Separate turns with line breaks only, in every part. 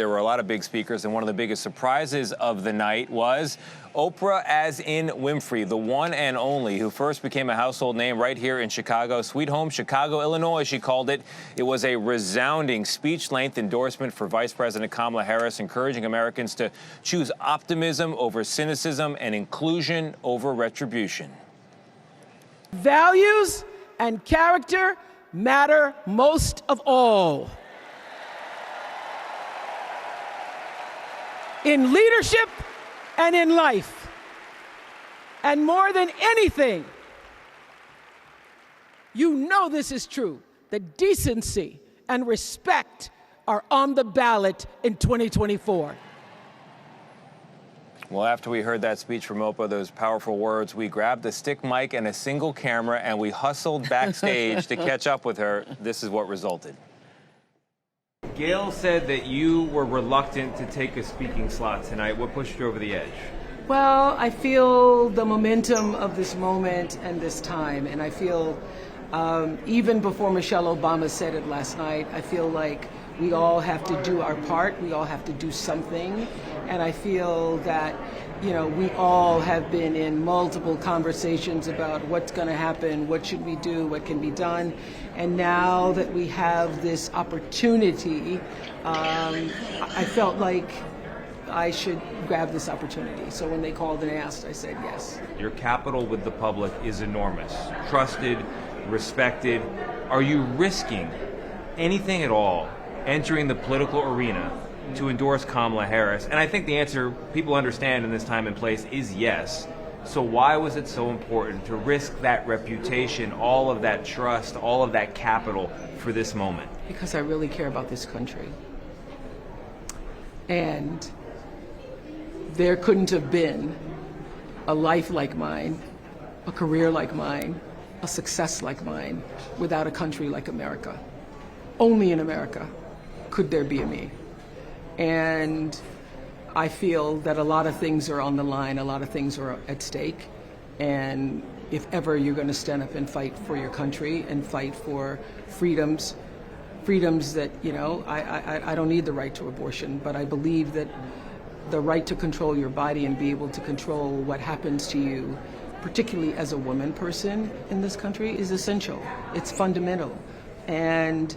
There were a lot of big speakers, and one of the biggest surprises of the night was Oprah, as in Winfrey, the one and only, who first became a household name right here in Chicago. Sweet home, Chicago, Illinois, she called it. It was a resounding speech-length endorsement for Vice President Kamala Harris, encouraging Americans to choose optimism over cynicism and inclusion over retribution.
Values and character matter most of all. In leadership and in life. And more than anything, you know this is true, that decency and respect are on the ballot in 2024.
Well, after we heard that speech from Oprah, those powerful words, we grabbed a stick mic and a single camera and we hustled backstage to catch up with her. This is what resulted. Gayle said that you were reluctant to take a speaking slot tonight. What pushed you over the edge?
Well, I feel the momentum of this moment and this time, and I feel even before Michelle Obama said it last night, I feel like we all have to do our part, we all have to do something, and I feel that, you know, we all have been in multiple conversations about what's going to happen, what should we do, what can be done, and now that we have this opportunity, I felt like I should grab this opportunity. So when they called and asked, I said yes.
Your capital with the public is enormous, trusted, respected. Are you risking anything at all entering the political arena to endorse Kamala Harris? And I think the answer people understand in this time and place is yes. So why was it so important to risk that reputation, all of that trust, all of that capital for this moment?
Because I really care about this country. And there couldn't have been a life like mine, a career like mine, a success like mine without a country like America. Only in America could there be a me. And I feel that a lot of things are on the line, a lot of things are at stake. And if ever you're going to stand up and fight for your country and fight for freedoms that, you know, I don't need the right to abortion, but I believe that the right to control your body and be able to control what happens to you, particularly as a woman person in this country, is essential. It's fundamental. And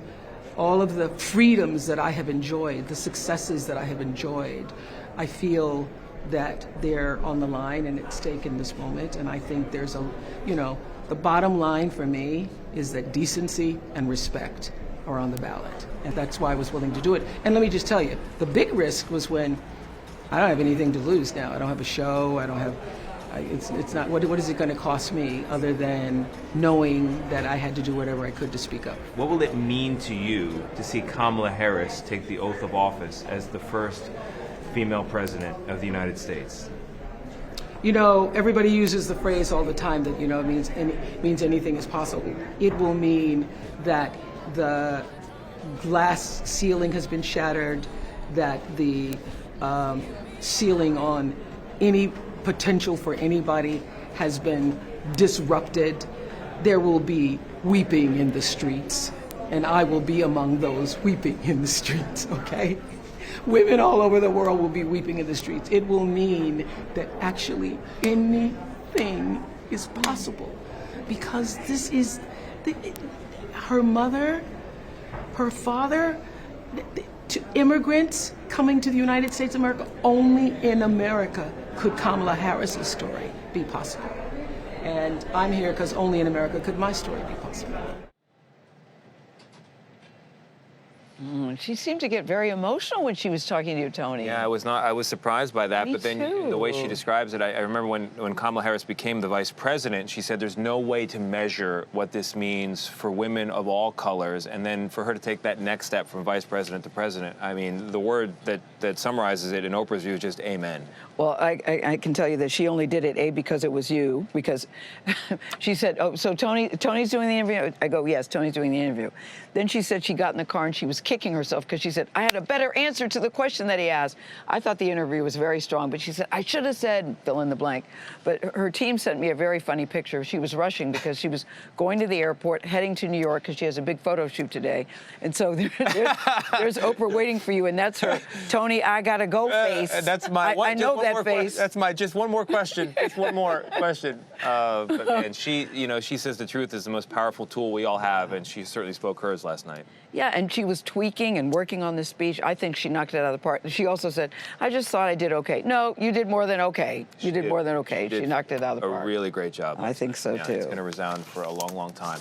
all of the freedoms that I have enjoyed, the successes that I have enjoyed, I feel that they're on the line and at stake in this moment. And I think there's a, you know, the bottom line for me is that decency and respect are on the ballot. And that's why I was willing to do it. And let me just tell you, the big risk was when I don't have anything to lose now. I don't have a show, I don't have, it's not, what is it going to cost me other than knowing that I had to do whatever I could to speak up?
What will it mean to you to see Kamala Harris take the oath of office as the first female president of the United States?
You know, everybody uses the phrase all the time that, you know, it means anything is possible. It will mean that the glass ceiling has been shattered, that the ceiling on any potential for anybody has been disrupted. There will be weeping in the streets, and I will be among those weeping in the streets, okay? Women all over the world will be weeping in the streets. It will mean that actually anything is possible, because this is her mother, her father, to immigrants coming to the United States of America. Only in America could Kamala Harris's story be possible. And I'm here because only in America could my story be possible.
She seemed to get very emotional when she was talking to you, Tony.
Yeah, I was surprised by that.
Me
but then
too.
The way she describes it, I remember when Kamala Harris became the vice president, she said there's no way to measure what this means for women of all colors. And then for her to take that next step from vice president to president, I mean, the word that summarizes it in Oprah's view is just amen.
Well, I can tell you that she only did it, because it was you, because she said, oh, so Tony's doing the interview? I go, yes, Tony's doing the interview. Then she said she got in the car and she was kicking herself because she said, I had a better answer to the question that he asked. I thought the interview was very strong, but she said, I should have said, fill in the blank. But her team sent me a very funny picture. She was rushing because she was going to the airport, heading to New York because she has a big photo shoot today. And so there's Oprah waiting for you, and that's her Tony, I gotta go face.
That's my
I know that face.
That's my just one more question. Just one more question. And she, you know, she says the truth is the most powerful tool we all have, and she certainly spoke hers last night.
Yeah, and she was tweaking and working on this speech. I think she knocked it out of the park. She also said, I just thought I did okay. No, you did more than okay. You did more than okay. She knocked it out of the park.
A really great job.
I think so, too.
It's going to resound for a long, long time.